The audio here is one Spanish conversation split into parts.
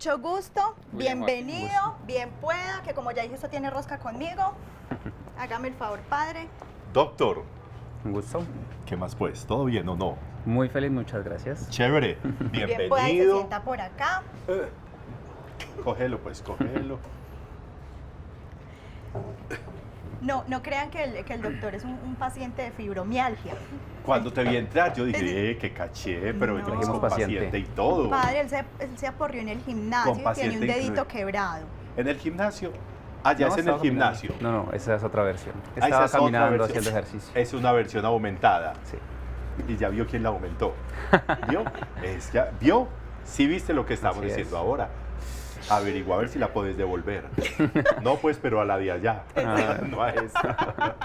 Mucho gusto, William Joaquín, bienvenido, bien pueda, que como ya dije, usted tiene rosca conmigo. Hágame el favor, padre. Doctor, Un gusto. ¿qué más pues? ¿Todo bien o no? Muy feliz, muchas gracias. Chévere, Bien pueda y se bienvenido. sienta por acá. Cógelo pues, cógelo. No crean que el doctor es un paciente de fibromialgia. Cuando te vi entrar, yo dije, qué caché, pero No. venimos con Paciente. paciente y todo. Padre, él se aporrió en el gimnasio Con y tiene un paciente dedito incluido. quebrado. ¿En el gimnasio? Allá No, es en el estaba caminando. gimnasio. No, esa es otra versión. Ah, esa Estaba es otra caminando, versión. haciendo ejercicio. Es una versión aumentada. Sí. Y ya vio quién la aumentó. ¿Vio? ¿Vio? Sí viste lo que estamos Así es. diciendo ahora. Averigua a ver si la puedes devolver. No, pues, pero a la de allá. No a esa.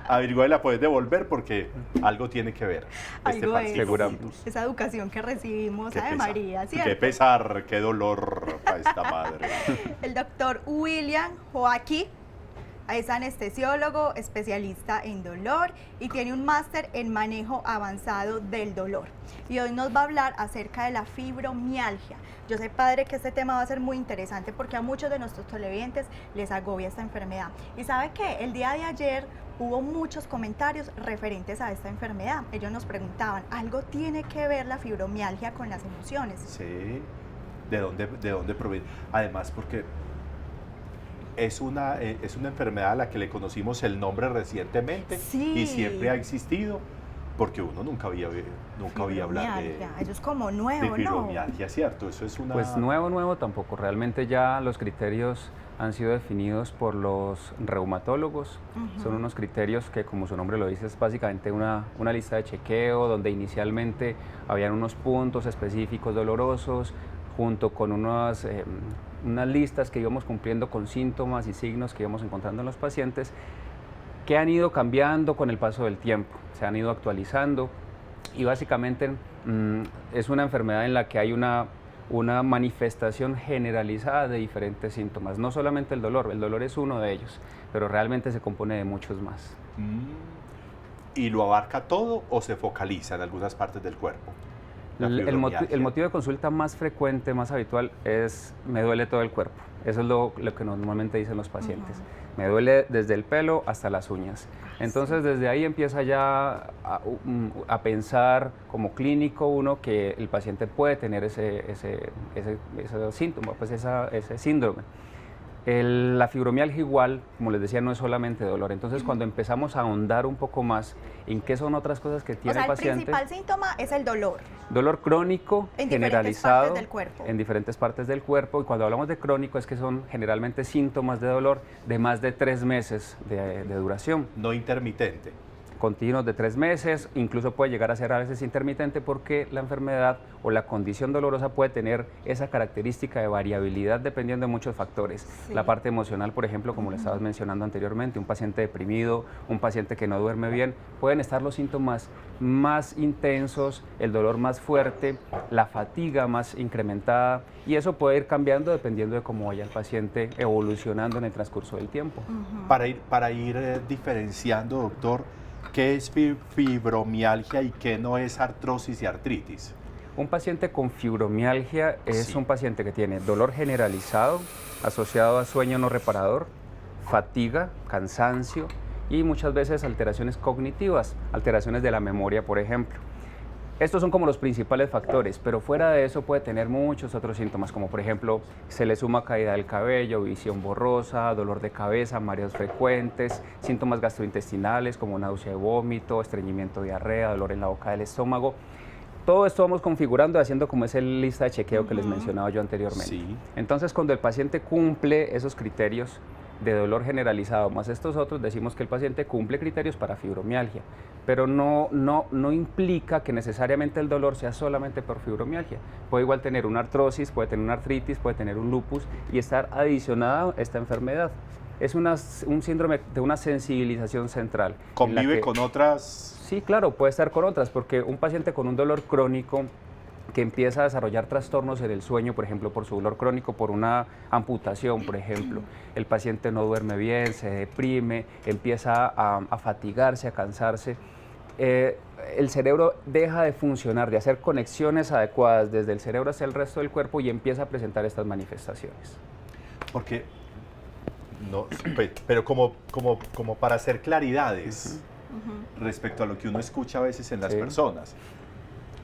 Averigua y la puedes devolver porque algo tiene que ver. Algo es. Seguramente. Esa educación que recibimos, ¿sabe, María? Qué ¿Cierto? pesar, qué dolor para esta madre. El doctor William Joaquín es anestesiólogo, especialista en dolor y tiene un máster en manejo avanzado del dolor. Y hoy nos va a hablar acerca de la fibromialgia. Yo sé, padre, que este tema va a ser muy interesante porque a muchos de nuestros televidentes les agobia esta enfermedad. Y sabe que el día de ayer hubo muchos comentarios referentes a esta enfermedad. Ellos nos preguntaban, ¿algo tiene que ver la fibromialgia con las emociones? Sí. ¿De dónde proviene? Además, porque es una enfermedad a la que le conocimos el nombre recientemente Sí. y siempre ha existido, porque uno nunca había hablado de Fibromialgia, eso es como nuevo, ¿no? fibromialgia, ¿cierto? Eso es una... Pues nuevo tampoco. Realmente ya los criterios han sido definidos por los reumatólogos. Ujú. Son unos criterios que, como su nombre lo dice, es básicamente una lista de chequeo donde inicialmente habían unos puntos específicos dolorosos junto con unas listas que íbamos cumpliendo con síntomas y signos que íbamos encontrando en los pacientes que han ido cambiando con el paso del tiempo, se han ido actualizando y básicamente es una enfermedad en la que hay una manifestación generalizada de diferentes síntomas, no solamente el dolor es uno de ellos, pero realmente se compone de muchos más. ¿Y lo abarca todo o se focaliza en algunas partes del cuerpo? La El fibromialgia. motivo de consulta más frecuente, más habitual es me duele todo el cuerpo. Eso es lo que normalmente dicen los pacientes. Me duele desde el pelo hasta las uñas. Entonces desde ahí empieza ya a pensar como clínico uno que el paciente puede tener ese síntoma, pues ese síndrome. La fibromialgia igual, como les decía, no es solamente dolor. Entonces, cuando empezamos a ahondar un poco más en qué son otras cosas que O tiene sea, el el paciente. principal síntoma es el dolor. Dolor crónico, En diferentes generalizado, partes del cuerpo. en diferentes partes del cuerpo. Y cuando hablamos de crónico es que son generalmente síntomas de dolor de más de 3 meses de duración. No intermitente. Continuos de 3 meses, incluso puede llegar a ser a veces intermitente porque la enfermedad o la condición dolorosa puede tener esa característica de variabilidad dependiendo de muchos factores. Sí. La parte emocional, por ejemplo, como le estabas mencionando anteriormente, un paciente deprimido, un paciente que no duerme bien, pueden estar los síntomas más intensos, el dolor más fuerte, la fatiga más incrementada y eso puede ir cambiando dependiendo de cómo vaya el paciente evolucionando en el transcurso del tiempo. Para ir diferenciando, doctor, ¿qué es fibromialgia y qué no es artrosis y artritis? Un paciente con fibromialgia es Sí. un paciente que tiene dolor generalizado asociado a sueño no reparador, fatiga, cansancio y muchas veces alteraciones cognitivas, alteraciones de la memoria, por ejemplo. Estos son como los principales factores, pero fuera de eso puede tener muchos otros síntomas, como por ejemplo se le suma caída del cabello, visión borrosa, dolor de cabeza, mareos frecuentes, síntomas gastrointestinales como náusea y vómito, estreñimiento, diarrea, dolor en la boca del estómago. Todo esto vamos configurando, haciendo como esa lista de chequeo que les mencionaba yo anteriormente. Sí. Entonces, cuando el paciente cumple esos criterios de dolor generalizado más estos otros, decimos que el paciente cumple criterios para fibromialgia, pero no implica que necesariamente el dolor sea solamente por fibromialgia. Puede igual tener una artrosis, puede tener una artritis, puede tener un lupus y estar adicionada a esta enfermedad. Es un síndrome de una sensibilización central. ¿Convive con otras? Sí, claro, puede estar con otras, porque un paciente con un dolor crónico que empieza a desarrollar trastornos en el sueño, por ejemplo, por su dolor crónico, por una amputación, por ejemplo, el paciente no duerme bien, se deprime, empieza a fatigarse, a cansarse, el cerebro deja de funcionar, de hacer conexiones adecuadas desde el cerebro hacia el resto del cuerpo y empieza a presentar estas manifestaciones. Porque, no, pero como para hacer claridades respecto a lo que uno escucha a veces en las personas.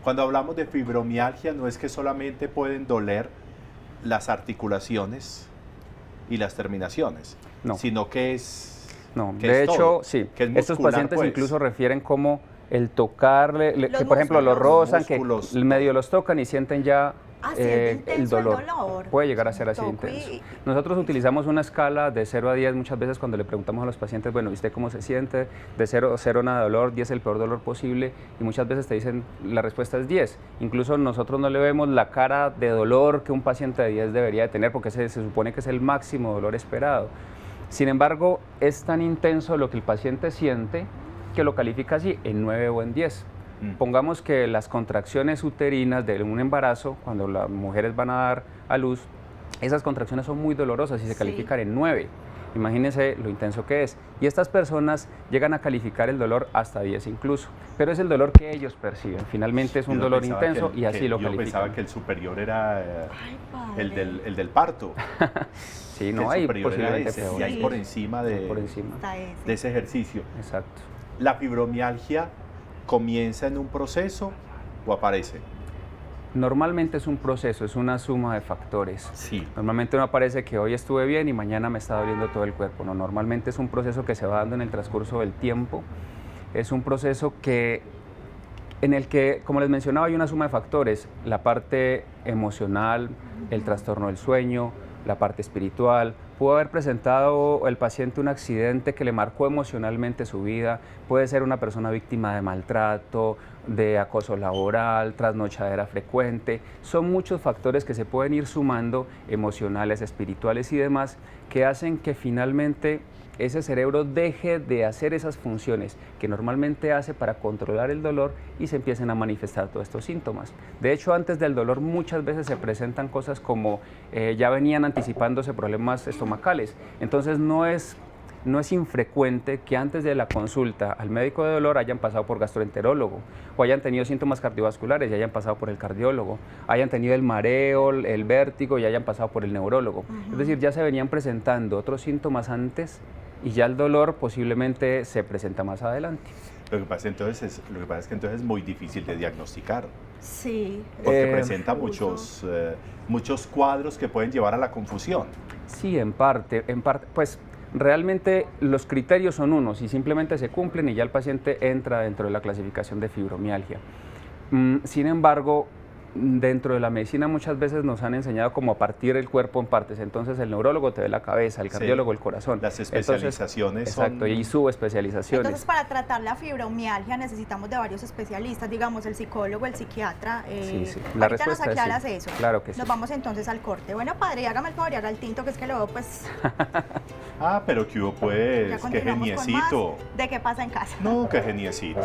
Cuando hablamos de fibromialgia, no es que solamente pueden doler las articulaciones y las terminaciones, sino que es... No, que de es hecho, todo, sí. que es Estos muscular, pacientes pues. incluso refieren como el tocarle, que por ejemplo músculos. lo rozan, Músculos. que medio los tocan y sienten ya siente intenso el dolor. dolor. Puede llegar a ser así de Toco intenso. Nosotros utilizamos una escala de 0 a 10 muchas veces cuando le preguntamos a los pacientes, bueno, ¿viste cómo se siente? De 0 nada de dolor, 10 el peor dolor posible, y muchas veces te dicen, la respuesta es 10. Incluso nosotros no le vemos la cara de dolor que un paciente de 10 debería de tener, porque se supone que es el máximo dolor esperado. Sin embargo, es tan intenso lo que el paciente siente que lo califica así, en 9 o en 10. Pongamos que las contracciones uterinas de un embarazo, cuando las mujeres van a dar a luz, esas contracciones son muy dolorosas y se califican en 9. Imagínense lo intenso que es. Y estas personas llegan a calificar el dolor hasta 10 incluso. Pero es el dolor que ellos perciben. Finalmente es un dolor intenso y así lo califican. Yo pensaba que el superior era el del parto. Sí, no, hay posiblemente peor. Y hay por encima de ese ejercicio. Exacto. ¿La fibromialgia comienza en un proceso o aparece? Normalmente es un proceso, es una suma de factores. Sí. Normalmente no aparece que hoy estuve bien y mañana me está doliendo todo el cuerpo. No, normalmente es un proceso que se va dando en el transcurso del tiempo. Es un proceso en el que, como les mencionaba, hay una suma de factores. La parte emocional, el trastorno del sueño, la parte espiritual. Pudo haber presentado el paciente un accidente que le marcó emocionalmente su vida. Puede ser una persona víctima de maltrato, de acoso laboral, trasnochadera frecuente. Son muchos factores que se pueden ir sumando, emocionales, espirituales y demás, que hacen que finalmente ese cerebro deje de hacer esas funciones que normalmente hace para controlar el dolor y se empiecen a manifestar todos estos síntomas. De hecho, antes del dolor muchas veces se presentan cosas como ya venían anticipándose problemas estomacales. Entonces no es infrecuente que antes de la consulta al médico de dolor hayan pasado por gastroenterólogo o hayan tenido síntomas cardiovasculares y hayan pasado por el cardiólogo, hayan tenido el mareo, el vértigo y hayan pasado por el neurólogo. Es decir, ya se venían presentando otros síntomas antes y ya el dolor posiblemente se presenta más adelante. Lo que pasa es que entonces es muy difícil de diagnosticar. Sí. Porque presenta muchos cuadros que pueden llevar a la confusión. Sí, en parte, pues realmente los criterios son unos y simplemente se cumplen y ya el paciente entra dentro de la clasificación de fibromialgia. Sin embargo, dentro de la medicina muchas veces nos han enseñado como a partir el cuerpo en partes. Entonces el neurólogo te ve la cabeza, el cardiólogo el corazón. Las especializaciones son... Exacto, y subespecializaciones. Entonces para tratar la fibromialgia necesitamos de varios especialistas, digamos el psicólogo, el psiquiatra. Sí. La ahorita nos aclaras sí. eso. Claro que sí. Nos vamos entonces al corte. Bueno, padre, hágame el favor y haga el tinto, que es que luego pues... pero que hubo pues, ya qué continuamos con geniecito. más de qué pasa en casa. No, qué geniecito.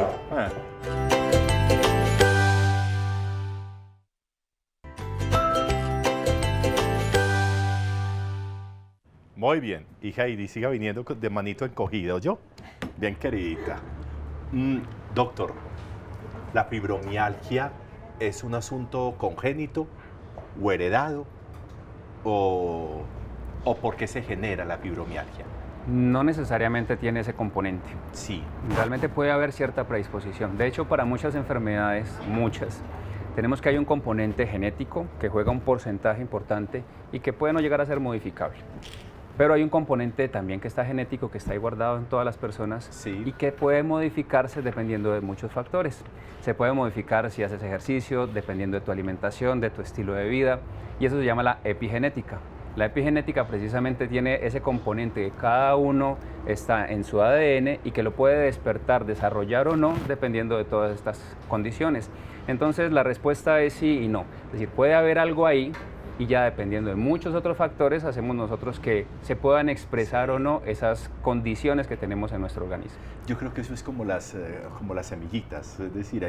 Muy bien, y Heidi siga viniendo de manito encogido, ¿yo? Bien queridita. Doctor, ¿la fibromialgia es un asunto congénito o heredado? ¿O por qué se genera la fibromialgia? No necesariamente tiene ese componente. Sí. Realmente puede haber cierta predisposición. De hecho, para muchas enfermedades, tenemos que hay un componente genético que juega un porcentaje importante y que puede no llegar a ser modificable. Pero hay un componente también que está genético, que está ahí guardado en todas las personas y que puede modificarse dependiendo de muchos factores. Se puede modificar si haces ejercicio, dependiendo de tu alimentación, de tu estilo de vida, y eso se llama la epigenética. La epigenética precisamente tiene ese componente que cada uno está en su ADN y que lo puede despertar, desarrollar o no, dependiendo de todas estas condiciones. Entonces la respuesta es sí y no. Es decir, puede haber algo ahí y ya dependiendo de muchos otros factores hacemos nosotros que se puedan expresar o no esas condiciones que tenemos en nuestro organismo. Yo creo que eso es como las semillitas, es decir,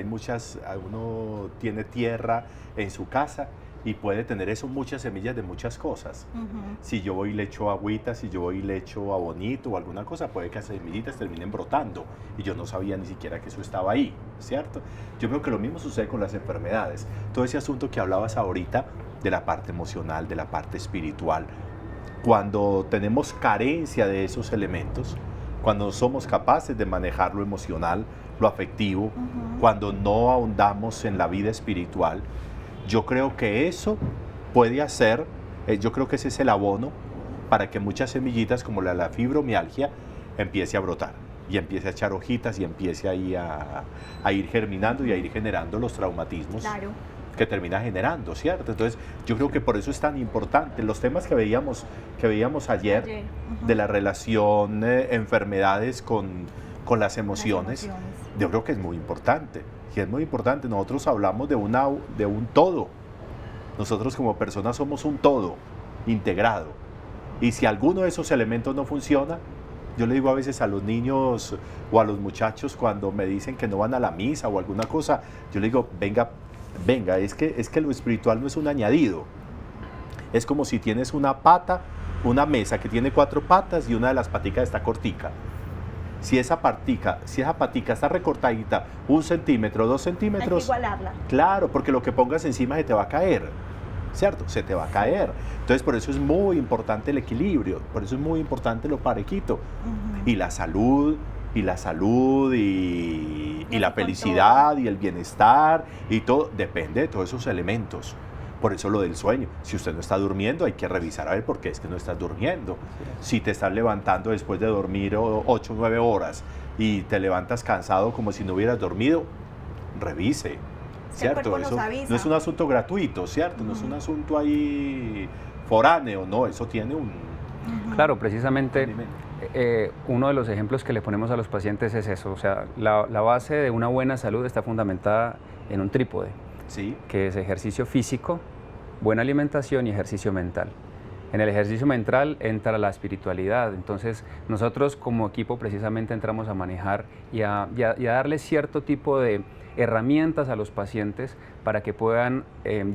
uno tiene tierra en su casa y puede tener eso muchas semillas de muchas cosas. Ujú. Si yo voy y le echo agüita, si yo voy y le echo abonito o alguna cosa, puede que las semillitas terminen brotando y yo no sabía ni siquiera que eso estaba ahí, ¿cierto? Yo creo que lo mismo sucede con las enfermedades. Todo ese asunto que hablabas ahorita de la parte emocional, de la parte espiritual, cuando tenemos carencia de esos elementos, cuando somos capaces de manejar lo emocional, lo afectivo, cuando no ahondamos en la vida espiritual, yo creo que eso puede hacer, yo creo que ese es el abono para que muchas semillitas como la fibromialgia empiece a brotar y empiece a echar hojitas y empiece ahí a ir germinando y a ir generando los traumatismos Claro. que termina generando, ¿cierto? Entonces yo creo que por eso es tan importante los temas que veíamos ayer Ujú. de la relación enfermedades con las emociones. Yo creo que es muy importante, y es muy importante. Nosotros hablamos de un todo. Nosotros como personas somos un todo integrado. Y si alguno de esos elementos no funciona, yo le digo a veces a los niños o a los muchachos cuando me dicen que no van a la misa o alguna cosa, yo le digo, venga, es que lo espiritual no es un añadido. Es como si tienes una mesa que tiene 4 patas y una de las paticas está cortica. Si esa patica está recortadita 1 centímetro, 2 centímetros, Hay que igualarla. claro, porque lo que pongas encima se te va a caer, ¿cierto? Se te va a caer. Entonces, por eso es muy importante el equilibrio, por eso es muy importante lo parejito. Y la salud, y la felicidad, y el bienestar, y todo, depende de todos esos elementos. Por eso lo del sueño. Si usted no está durmiendo, hay que revisar a ver por qué es que no estás durmiendo. Si te estás levantando después de dormir 8 o 9 horas y te levantas cansado como si no hubieras dormido, revise. ¿Cierto? cuerpo nos Eso avisa. no es un asunto gratuito, ¿cierto? No es un asunto ahí foráneo, no, eso tiene un... Claro, precisamente alimento. uno de los ejemplos que le ponemos a los pacientes es eso, o sea, la base de una buena salud está fundamentada en un trípode, Sí, que es ejercicio físico, buena alimentación y ejercicio mental. En el ejercicio mental entra la espiritualidad, entonces nosotros como equipo precisamente entramos a manejar y a darle cierto tipo de herramientas a los pacientes para que puedan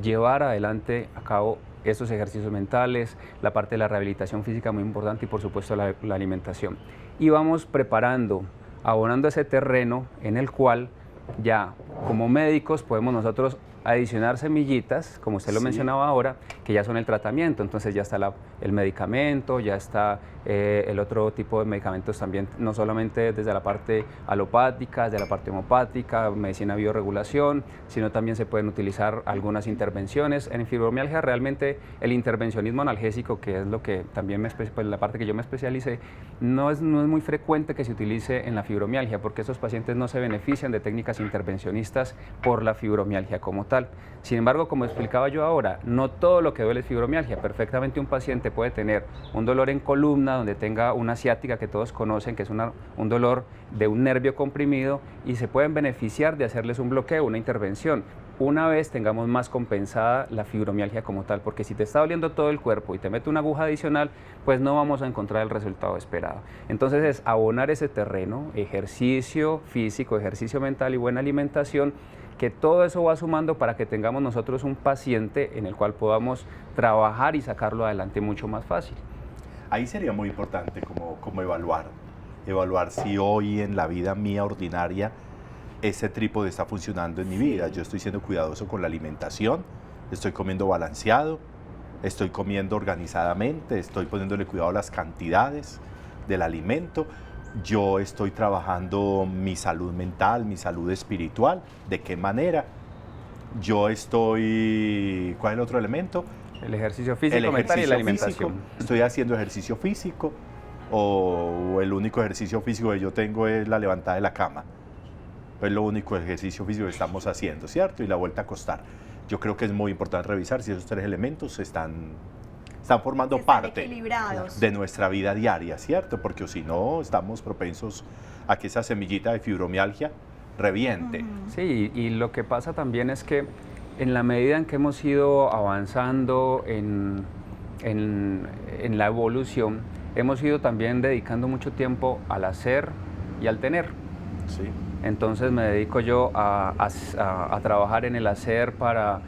llevar adelante a cabo estos ejercicios mentales, la parte de la rehabilitación física muy importante y por supuesto la alimentación. Y vamos preparando, abonando ese terreno en el cual ya como médicos podemos nosotros adicionar semillitas, como usted lo Sí. mencionaba ahora, que ya son el tratamiento, entonces ya está el medicamento, ya está el otro tipo de medicamentos también, no solamente desde la parte alopática, desde la parte homopática, medicina bioregulación, sino también se pueden utilizar algunas intervenciones. En fibromialgia realmente el intervencionismo analgésico, que es lo que también pues la parte que yo me especialicé, no es muy frecuente que se utilice en la fibromialgia, porque esos pacientes no se benefician de técnicas intervencionistas por la fibromialgia como tal. Sin embargo, como explicaba yo ahora, no todo lo que duele es fibromialgia. Perfectamente un paciente puede tener un dolor en columna, donde tenga una ciática que todos conocen, que es un dolor de un nervio comprimido, y se pueden beneficiar de hacerles un bloqueo, una intervención, una vez tengamos más compensada la fibromialgia como tal, porque si te está doliendo todo el cuerpo y te mete una aguja adicional, pues no vamos a encontrar el resultado esperado. Entonces es abonar ese terreno, ejercicio físico, ejercicio mental y buena alimentación, que todo eso va sumando para que tengamos nosotros un paciente en el cual podamos trabajar y sacarlo adelante mucho más fácil. ahí sería muy importante como evaluar si hoy en la vida mía ordinaria ese trípode está funcionando en mi vida. Yo estoy siendo cuidadoso con la alimentación, estoy comiendo balanceado, estoy comiendo organizadamente, estoy poniéndole cuidado a las cantidades del alimento. Yo estoy trabajando mi salud mental, mi salud espiritual. ¿De qué manera? Yo estoy... ¿Cuál es el otro elemento? El ejercicio físico, mental y la alimentación. físico. Estoy haciendo ejercicio físico o el único ejercicio físico que yo tengo es la levantada de la cama. Es lo único ejercicio físico que estamos haciendo, ¿cierto? Y la vuelta a acostar. Yo creo que es muy importante revisar si esos 3 elementos están formando parte equilibrados. de nuestra vida diaria, ¿cierto? Porque si no, estamos propensos a que esa semillita de fibromialgia reviente. Sí, y lo que pasa también es que en la medida en que hemos ido avanzando en la evolución, hemos ido también dedicando mucho tiempo al hacer y al tener. Sí. Entonces me dedico yo a trabajar en el hacer para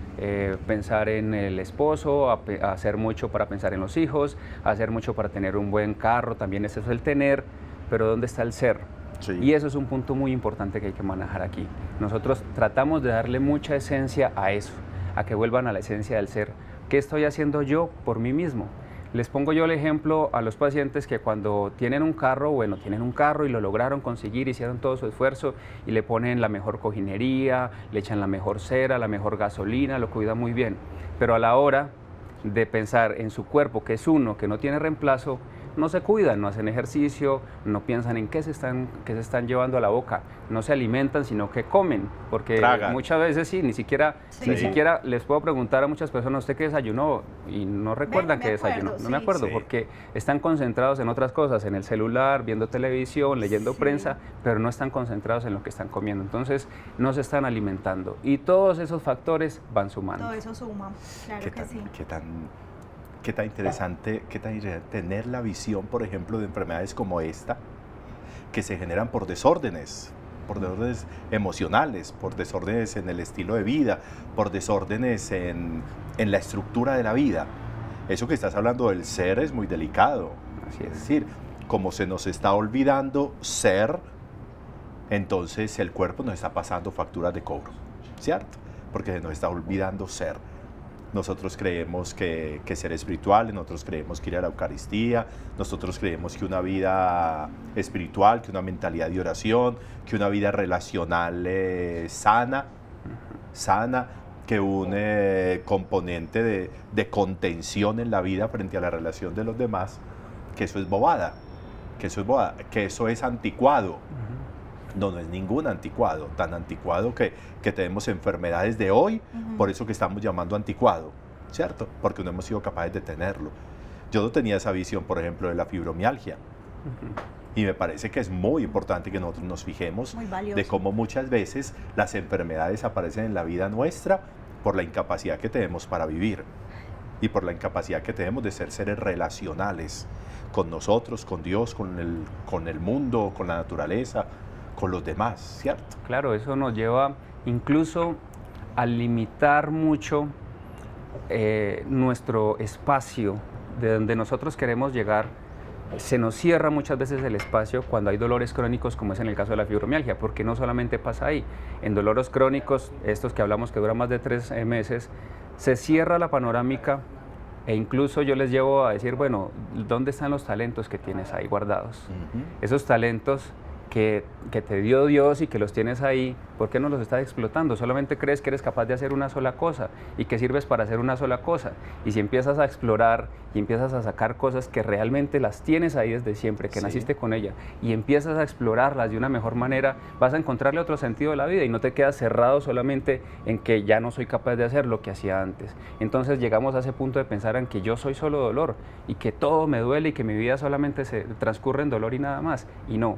pensar en el esposo, a hacer mucho para pensar en los hijos, a hacer mucho para tener un buen carro, también ese es el tener, pero ¿dónde está el ser? Sí. Y eso es un punto muy importante que hay que manejar aquí. Nosotros tratamos de darle mucha esencia a eso, a que vuelvan a la esencia del ser. ¿Qué estoy haciendo yo por mí mismo? Les pongo yo el ejemplo a los pacientes que cuando tienen un carro, bueno, tienen un carro y lo lograron conseguir, hicieron todo su esfuerzo y le ponen la mejor cojinería, le echan la mejor cera, la mejor gasolina, lo cuidan muy bien. Pero a la hora de pensar en su cuerpo, que es uno, que no tiene reemplazo, no se cuidan, no hacen ejercicio, no piensan en qué se están llevando a la boca, no se alimentan, sino que comen, porque Tragan. muchas veces sí, ni siquiera les puedo preguntar a muchas personas, ¿usted qué desayunó? Y no recuerdan me qué acuerdo, desayunó, no sí. me acuerdo, Sí. porque están concentrados en otras cosas, en el celular, viendo televisión, leyendo Sí. prensa, pero no están concentrados en lo que están comiendo, entonces no se están alimentando, y todos esos factores van sumando. Todo eso suma, claro que sí. Qué tan interesante tener la visión, por ejemplo, de enfermedades como esta, que se generan por desórdenes emocionales, por desórdenes en el estilo de vida, por desórdenes en la estructura de la vida. Eso que estás hablando del ser es muy delicado. Así Es es. decir, como se nos está olvidando ser, entonces el cuerpo nos está pasando facturas de cobro, ¿cierto? Porque se nos está olvidando ser. Nosotros creemos que ser espiritual, nosotros creemos que ir a la Eucaristía, nosotros creemos que una vida espiritual, que una mentalidad de oración, que una vida relacional sana, que un componente de contención en la vida frente a la relación de los demás, que eso es bobada, que eso es anticuado. No es ningún anticuado, tan anticuado que tenemos enfermedades de hoy, por eso que estamos llamando anticuado, ¿cierto? Porque no hemos sido capaces de tenerlo. Yo no tenía esa visión, por ejemplo, de la fibromialgia. Y me parece que es muy importante que nosotros nos fijemos Muy valioso. de cómo muchas veces las enfermedades aparecen en la vida nuestra por la incapacidad que tenemos para vivir y por la incapacidad que tenemos de ser seres relacionales con nosotros, con Dios, con el mundo, con la naturaleza, con los demás, ¿cierto? Claro, eso nos lleva incluso a limitar mucho nuestro espacio de donde nosotros queremos llegar. Se nos cierra muchas veces el espacio cuando hay dolores crónicos, como es en el caso de la fibromialgia, porque no solamente pasa ahí. En dolores crónicos, estos que hablamos que duran más de 3 meses, se cierra la panorámica e incluso yo les llevo a decir, bueno, ¿dónde están los talentos que tienes ahí guardados? Esos talentos que te dio Dios y que los tienes ahí, ¿por qué no los estás explotando? Solamente crees que eres capaz de hacer una sola cosa y que sirves para hacer una sola cosa. Y si empiezas a explorar y empiezas a sacar cosas que realmente las tienes ahí desde siempre, que Sí. naciste con ella, y empiezas a explorarlas de una mejor manera, vas a encontrarle otro sentido a la vida y no te quedas cerrado solamente en que ya no soy capaz de hacer lo que hacía antes. Entonces llegamos a ese punto de pensar en que yo soy solo dolor y que todo me duele y que mi vida solamente se transcurre en dolor y nada más. Y no.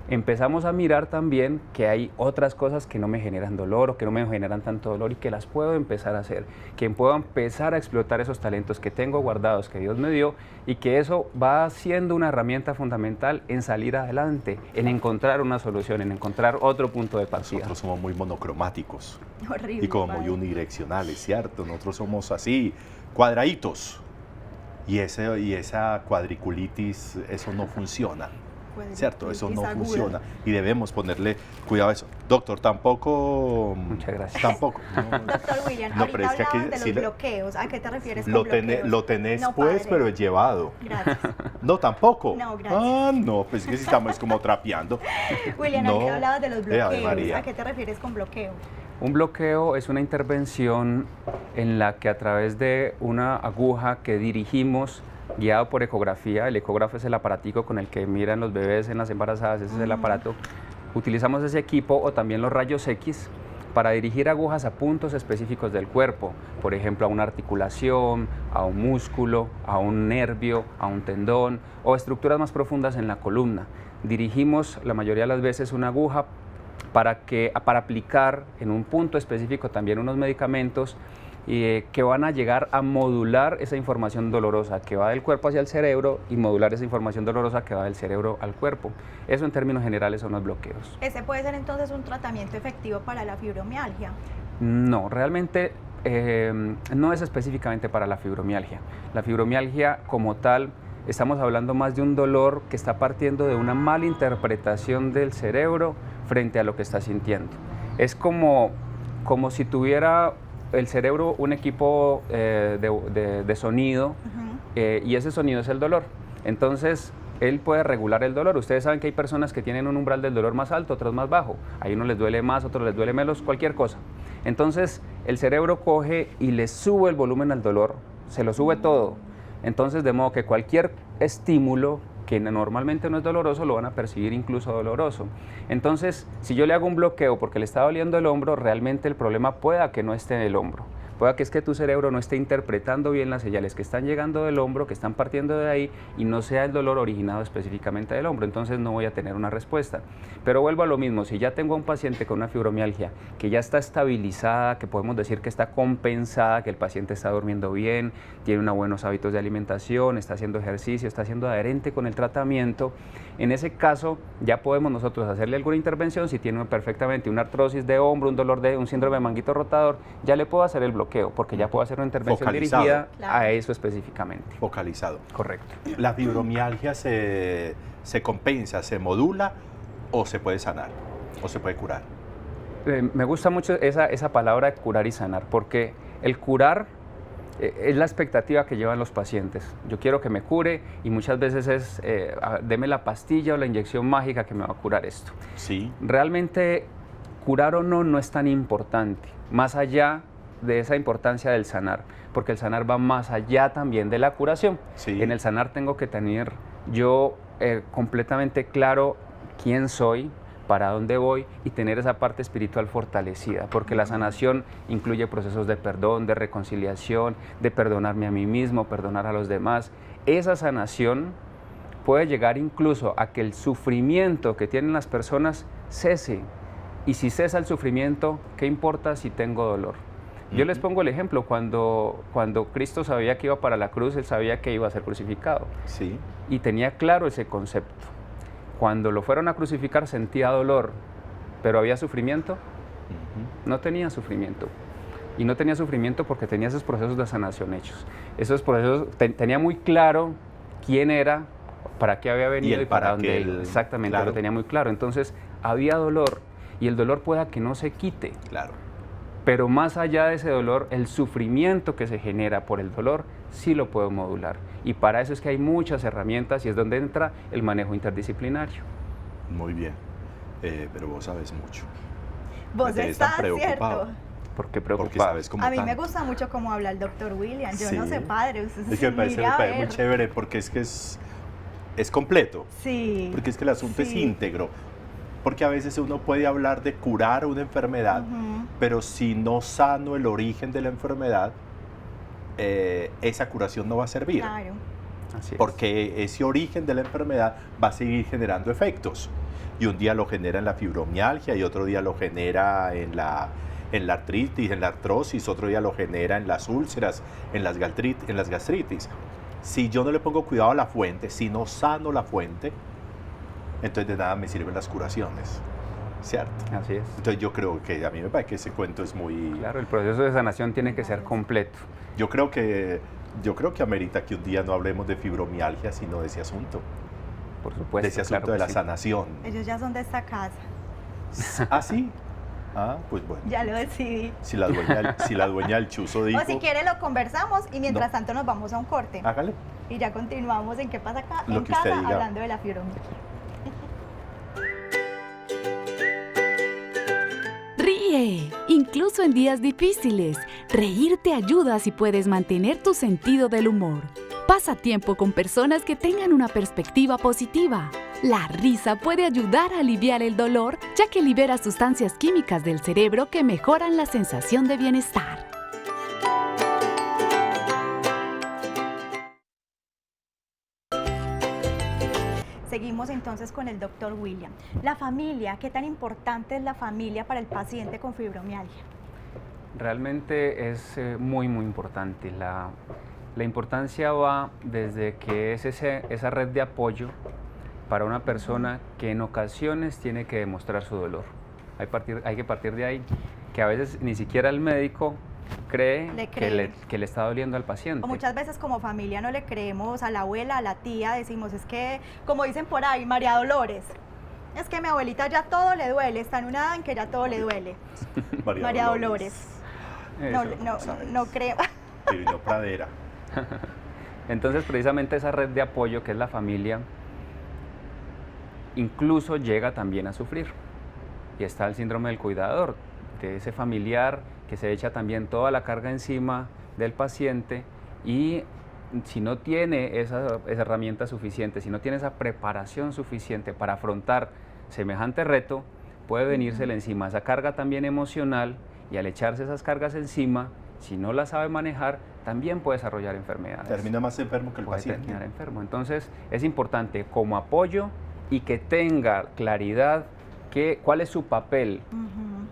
Empezamos a mirar también que hay otras cosas que no me generan dolor o que no me generan tanto dolor y que las puedo empezar a hacer, que puedo empezar a explotar esos talentos que tengo guardados, que Dios me dio, y que eso va siendo una herramienta fundamental en salir adelante, en encontrar una solución, en encontrar otro punto de partida. Nosotros somos muy monocromáticos Horrible. y como muy padre. unidireccionales, ¿cierto? Nosotros somos así, cuadraditos. Y esa cuadriculitis, eso no funciona. ¿Cierto? Eso no Aguda. funciona y debemos ponerle cuidado a eso. Doctor, tampoco... Muchas gracias. Tampoco. No, Doctor William, No, pero ahorita es que aquí hablaban de los sí le- bloqueos. ¿A qué te refieres con lo bloqueos? tenés No, pues, padre. pero es llevado. Gracias. No, tampoco. No, gracias. Ah, no, pues es que si estamos como trapeando. William, No. ahorita hablabas de los Ave bloqueos. María. ¿A qué te refieres con bloqueo? Un bloqueo es una intervención en la que a través de una aguja que dirigimos guiado por ecografía, el ecógrafo es el aparatico con el que miran los bebés en las embarazadas, ese es el aparato, utilizamos ese equipo o también los rayos X para dirigir agujas a puntos específicos del cuerpo, por ejemplo a una articulación, a un músculo, a un nervio, a un tendón o estructuras más profundas en la columna. Dirigimos la mayoría de las veces una aguja para aplicar en un punto específico también unos medicamentos que van a llegar a modular esa información dolorosa que va del cuerpo hacia el cerebro y modular esa información dolorosa que va del cerebro al cuerpo. Eso en términos generales son los bloqueos. ¿Ese puede ser entonces un tratamiento efectivo para la fibromialgia? No, realmente no es específicamente para la fibromialgia. La fibromialgia como tal, estamos hablando más de un dolor que está partiendo de una mala interpretación del cerebro frente a lo que está sintiendo. Es como si tuviera el cerebro un equipo de sonido y ese sonido es el dolor. Entonces, él puede regular el dolor. Ustedes saben que hay personas que tienen un umbral del dolor más alto, otros más bajo. A unos les duele más, a otros les duele menos, cualquier cosa. Entonces, el cerebro coge y le sube el volumen al dolor, se lo sube todo. Entonces, de modo que cualquier estímulo que normalmente no es doloroso, lo van a percibir incluso doloroso. Entonces, si yo le hago un bloqueo porque le está doliendo el hombro, realmente el problema pueda que no esté en el hombro. Pueda que es que tu cerebro no esté interpretando bien las señales que están llegando del hombro, que están partiendo de ahí, y no sea el dolor originado específicamente del hombro. Entonces no voy a tener una respuesta. Pero vuelvo a lo mismo, si ya tengo a un paciente con una fibromialgia que ya está estabilizada, que podemos decir que está compensada, que el paciente está durmiendo bien, tiene unos buenos hábitos de alimentación, está haciendo ejercicio, está siendo adherente con el tratamiento, en ese caso ya podemos nosotros hacerle alguna intervención. Si tiene perfectamente una artrosis de hombro, un dolor de un síndrome de manguito rotador, ya le puedo hacer el bloqueo, porque ya puedo hacer una intervención dirigida a eso específicamente. Focalizado. Correcto. ¿La fibromialgia se compensa, se modula o se puede sanar o se puede curar? Me gusta mucho esa palabra de curar y sanar, porque el curar es la expectativa que llevan los pacientes. Yo quiero que me cure y muchas veces es, deme la pastilla o la inyección mágica que me va a curar esto. Sí. Realmente, curar o no no es tan importante, más allá de esa importancia del sanar, porque el sanar va más allá también de la curación. Sí. En el sanar tengo que tener yo completamente claro quién soy, para dónde voy, y tener esa parte espiritual fortalecida, porque la sanación incluye procesos de perdón, de reconciliación, de perdonarme a mí mismo, perdonar a los demás. Esa sanación puede llegar incluso a que el sufrimiento que tienen las personas cese, y si cesa el sufrimiento, ¿qué importa si tengo dolor? Yo les pongo el ejemplo, cuando Cristo sabía que iba para la cruz, Él sabía que iba a ser crucificado. Sí. Y tenía claro ese concepto. Cuando lo fueron a crucificar sentía dolor, pero había sufrimiento. No tenía sufrimiento. Y no tenía sufrimiento porque tenía esos procesos de sanación hechos. Esos procesos, tenía muy claro quién era, para qué había venido y para dónde iba. Exactamente, claro. Lo tenía muy claro. Entonces, había dolor, y el dolor pueda que no se quite. Claro. Pero más allá de ese dolor, el sufrimiento que se genera por el dolor, sí lo puedo modular. Y para eso es que hay muchas herramientas, y es donde entra el manejo interdisciplinario. Muy bien, pero vos sabes mucho. Vos estás, ¿cierto? ¿Por qué preocupado? Porque sabes cómo A mí me gusta mucho cómo habla el doctor William. Yo no sé, padre. Es que me parece muy chévere, porque es que es completo. Sí. Porque es que el asunto es íntegro. Porque a veces uno puede hablar de curar una enfermedad, pero si no sano el origen de la enfermedad, esa curación no va a servir. Claro. Así es. Porque ese origen de la enfermedad va a seguir generando efectos. Y un día lo genera en la fibromialgia, y otro día lo genera en la artritis, en la artrosis, otro día lo genera en las úlceras, en las gastritis. Si yo no le pongo cuidado a la fuente, si no sano la fuente, entonces de nada me sirven las curaciones, ¿cierto? Así es. Entonces yo creo que, a mí me parece que ese cuento es muy... Claro, el proceso de sanación tiene que ser completo. Yo creo que amerita que un día no hablemos de fibromialgia, sino de ese asunto. Por supuesto. De ese asunto de la sanación. Ellos ya son de esta casa. ¿Ah, sí? Ah, pues bueno. Ya lo decidí. Si la dueña del chuzo dijo... O si quiere lo conversamos y mientras tanto nos vamos a un corte. Hágale. Y ya continuamos en ¿Qué pasa acá? Lo En que usted casa, diga. hablando de la fibromialgia. Ríe, incluso en días difíciles. Reír te ayuda si puedes mantener tu sentido del humor. Pasa tiempo con personas que tengan una perspectiva positiva. La risa puede ayudar a aliviar el dolor, ya que libera sustancias químicas del cerebro que mejoran la sensación de bienestar. Seguimos entonces con el doctor William. La familia, ¿qué tan importante es la familia para el paciente con fibromialgia? realmente es muy, muy importante. La importancia va desde que es esa red de apoyo para una persona que en ocasiones tiene que demostrar su dolor. Hay que partir de ahí, que a veces ni siquiera el médico cree que le está doliendo al paciente. O muchas veces como familia no le creemos a la abuela, a la tía, decimos, es que, como dicen por ahí, María Dolores, es que a mi abuelita ya todo le duele, está en una edad en que ya todo le duele. María Dolores. No creo. Divino Pradera. Entonces, precisamente esa red de apoyo que es la familia, incluso llega también a sufrir. Y está el síndrome del cuidador, de ese familiar que se echa también toda la carga encima del paciente, y si no tiene esa herramienta suficiente, si no tiene esa preparación suficiente para afrontar semejante reto, puede venírsele encima esa carga también emocional, y al echarse esas cargas encima, si no la sabe manejar, también puede desarrollar enfermedades. Termina más enfermo que el puede paciente. terminar enfermo. Entonces, es importante como apoyo y que tenga claridad cuál es su papel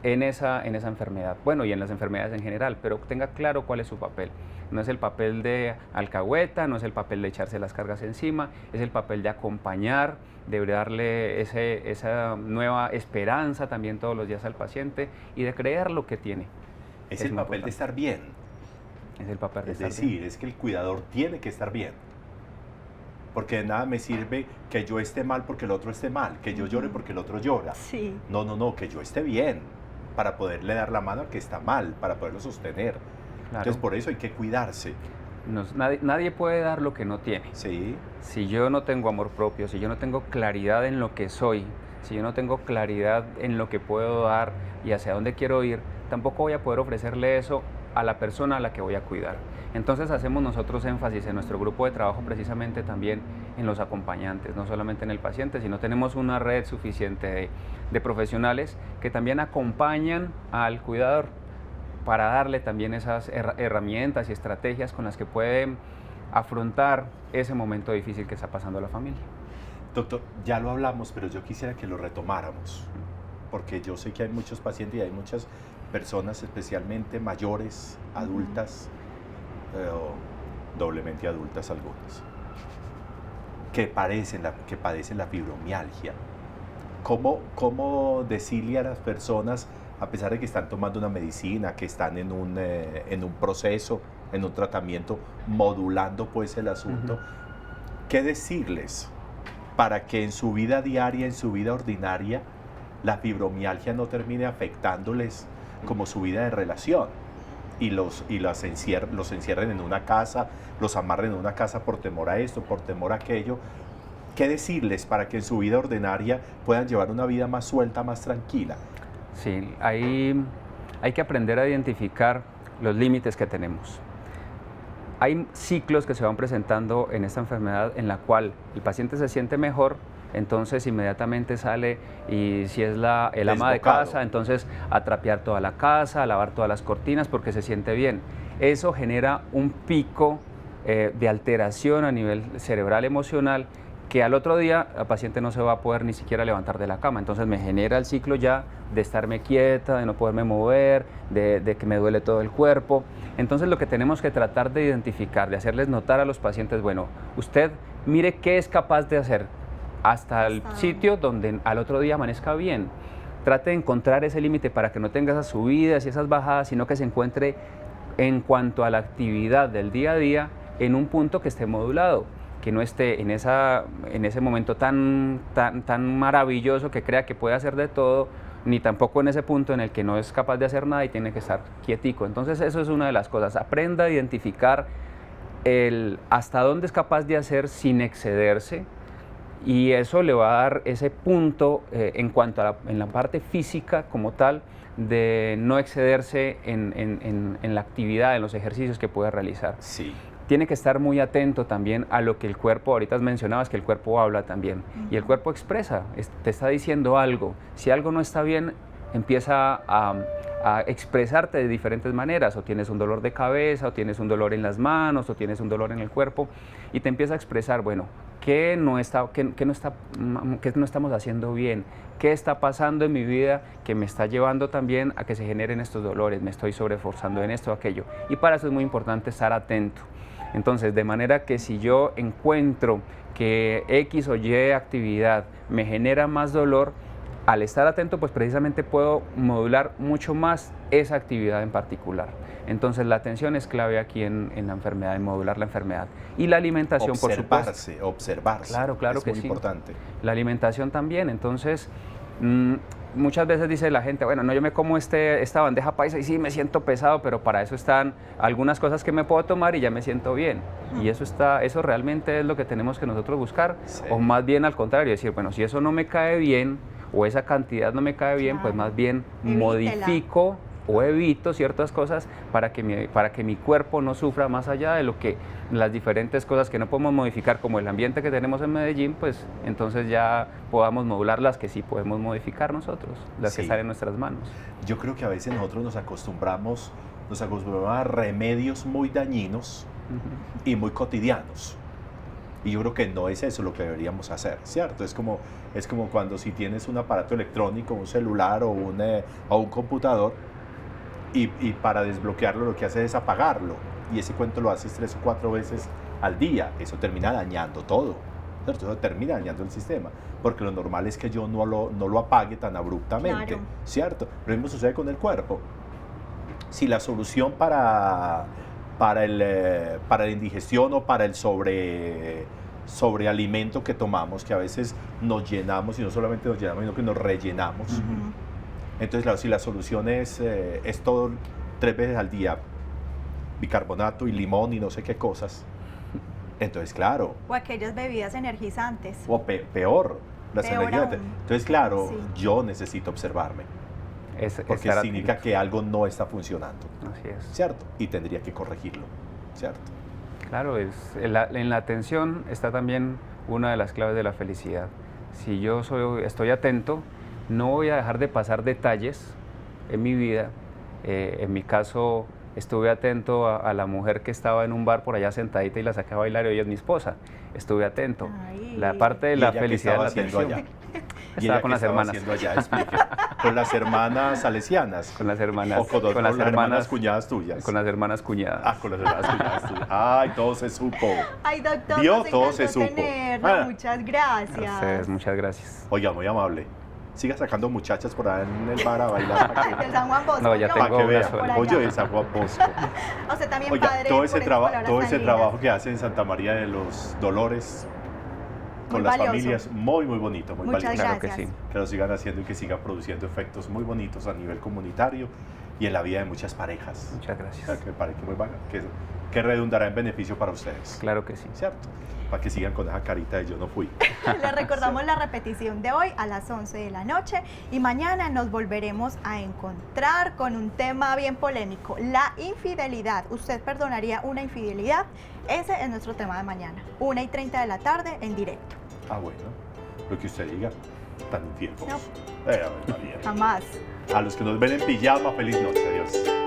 en esa enfermedad. Bueno, y en las enfermedades en general, pero tenga claro cuál es su papel. No es el papel de alcahueta, no es el papel de echarse las cargas encima, es el papel de acompañar, de darle esa nueva esperanza también todos los días al paciente y de creer lo que tiene. Es el papel de estar bien. Es el papel de estar bien. Es decir, es que el cuidador tiene que estar bien. Porque de nada me sirve que yo esté mal porque el otro esté mal, que yo llore porque el otro llora. Sí. No, que yo esté bien para poderle dar la mano al que está mal, para poderlo sostener. Claro. Entonces, por eso hay que cuidarse. Nadie puede dar lo que no tiene. Sí. Si yo no tengo amor propio, si yo no tengo claridad en lo que soy, si yo no tengo claridad en lo que puedo dar y hacia dónde quiero ir, tampoco voy a poder ofrecerle eso a la persona a la que voy a cuidar. Entonces hacemos nosotros énfasis en nuestro grupo de trabajo precisamente también en los acompañantes, no solamente en el paciente, sino tenemos una red suficiente de profesionales que también acompañan al cuidador para darle también esas herramientas y estrategias con las que pueden afrontar ese momento difícil que está pasando la familia. Doctor, ya lo hablamos, pero yo quisiera que lo retomáramos, porque yo sé que hay muchos pacientes y hay muchas personas, especialmente mayores, adultas, doblemente adultas algunas, que padecen la fibromialgia. ¿Cómo decirle a las personas, a pesar de que están tomando una medicina, que están en un proceso, en un tratamiento, modulando pues el asunto, qué decirles para que en su vida diaria, en su vida ordinaria, la fibromialgia no termine afectándoles como su vida de relación y los encierren en una casa, los amarren en una casa por temor a esto, por temor a aquello? ¿Qué decirles para que en su vida ordinaria puedan llevar una vida más suelta, más tranquila? Sí, hay que aprender a identificar los límites que tenemos. Hay ciclos que se van presentando en esta enfermedad en la cual el paciente se siente mejor, entonces inmediatamente sale, y si es el ama de casa, entonces a trapear toda la casa, a lavar todas las cortinas porque se siente bien. Eso genera un pico de alteración a nivel cerebral emocional que al otro día el paciente no se va a poder ni siquiera levantar de la cama. Entonces me genera el ciclo ya de estarme quieta, de no poderme mover, de que me duele todo el cuerpo. Entonces lo que tenemos que tratar de identificar, de hacerles notar a los pacientes, bueno, usted mire qué es capaz de hacer hasta el sitio donde al otro día amanezca bien. Trate de encontrar ese límite para que no tenga esas subidas y esas bajadas, sino que se encuentre en cuanto a la actividad del día a día en un punto que esté modulado, que no esté en ese momento tan maravilloso que crea que puede hacer de todo, ni tampoco en ese punto en el que no es capaz de hacer nada y tiene que estar quietico. Entonces eso es una de las cosas, aprenda a identificar hasta dónde es capaz de hacer sin excederse, y eso le va a dar ese punto en cuanto a en la parte física como tal, de no excederse en la actividad, en los ejercicios que puede realizar. Sí. Tiene que estar muy atento también a lo que el cuerpo, ahorita mencionabas que el cuerpo habla también, y el cuerpo expresa, te está diciendo algo. Si algo no está bien, empieza a expresarte de diferentes maneras, o tienes un dolor de cabeza, o tienes un dolor en las manos, o tienes un dolor en el cuerpo, y te empieza a expresar, bueno, qué no estamos haciendo bien, qué está pasando en mi vida que me está llevando también a que se generen estos dolores, me estoy sobreforzando en esto o aquello. Y para eso es muy importante estar atento. Entonces, de manera que si yo encuentro que X o Y actividad me genera más dolor, al estar atento, pues precisamente puedo modular mucho más esa actividad en particular. Entonces, la atención es clave aquí en la enfermedad, en modular la enfermedad. Y la alimentación, por supuesto. Observarse. Claro que sí. Es muy importante. La alimentación también. Entonces, muchas veces dice la gente, bueno, no, yo me como esta bandeja paisa y sí me siento pesado, pero para eso están algunas cosas que me puedo tomar y ya me siento bien. Y eso realmente es lo que tenemos que nosotros buscar. Sí. O más bien al contrario, decir, bueno, si eso no me cae bien o esa cantidad no me cae bien, pues más bien modifico o evito ciertas cosas para que mi cuerpo no sufra más allá de lo que las diferentes cosas que no podemos modificar, como el ambiente que tenemos en Medellín, pues entonces ya podamos modular las que sí podemos modificar nosotros, las que están en nuestras manos. Yo creo que a veces nosotros nos acostumbramos a remedios muy dañinos y muy cotidianos. Y yo creo que no es eso lo que deberíamos hacer, ¿cierto? Es como cuando si tienes un aparato electrónico, un celular o un computador, y para desbloquearlo lo que haces es apagarlo. Y ese cuento lo haces 3 o 4 veces al día. Eso termina dañando todo, ¿cierto? Eso termina dañando el sistema. Porque lo normal es que yo no lo apague tan abruptamente, claro, ¿cierto? Lo mismo sucede con el cuerpo. Si la solución para la indigestión o para el sobrealimento que tomamos, que a veces nos llenamos, y no solamente nos llenamos, sino que nos rellenamos. Entonces, claro, si la solución es todo 3 veces al día, bicarbonato y limón y no sé qué cosas, entonces, claro. O aquellas bebidas energizantes. O peor, las energizantes. Entonces, claro, sí, yo necesito observarme. Porque significa que algo no está funcionando. Así es. ¿Cierto? Y tendría que corregirlo, ¿cierto? Claro, en la atención está también una de las claves de la felicidad. Si yo estoy atento, no voy a dejar de pasar detalles en mi vida. En mi caso, estuve atento a la mujer que estaba en un bar por allá sentadita y la saqué a bailar y hoy es mi esposa. Estuve atento. Ay. La parte de la felicidad de la atención. Estaba con las hermanas. ¿Con las hermanas salesianas? Con las hermanas. ¿O con las hermanas cuñadas tuyas? Con las hermanas cuñadas. Ah, con las hermanas cuñadas tuyas. Ay, todo se supo. Ay, doctor, ¿vio? Todo se supo. Muchas gracias. A ustedes, muchas gracias. Oiga, muy amable. Siga sacando muchachas por ahí en el bar a bailar. Del San Juan Bosco. No, ya tengo para que vean. sola. Oye, de San Juan Bosco. O sea, también Oiga, padre. todo ese trabajo que hace en Santa María de los Dolores con muy las valioso. familias, muy bonito, muy Muchas valioso. gracias. Claro que sí. Que lo sigan haciendo y que sigan produciendo efectos muy bonitos a nivel comunitario y en la vida de muchas parejas. Muchas gracias. Que me parece muy bacán, que redundará en beneficio para ustedes. Claro que sí. ¿Cierto? Para que sigan con esa carita de yo no fui. Les recordamos la repetición de hoy a las 11 de la noche y mañana nos volveremos a encontrar con un tema bien polémico, la infidelidad. ¿Usted perdonaría una infidelidad? Ese es nuestro tema de mañana, 1:30 de la tarde en directo. Ah, bueno, lo que usted diga, tan infieles. No. A ver, María. Jamás. A los que nos ven en pijama, feliz noche, adiós.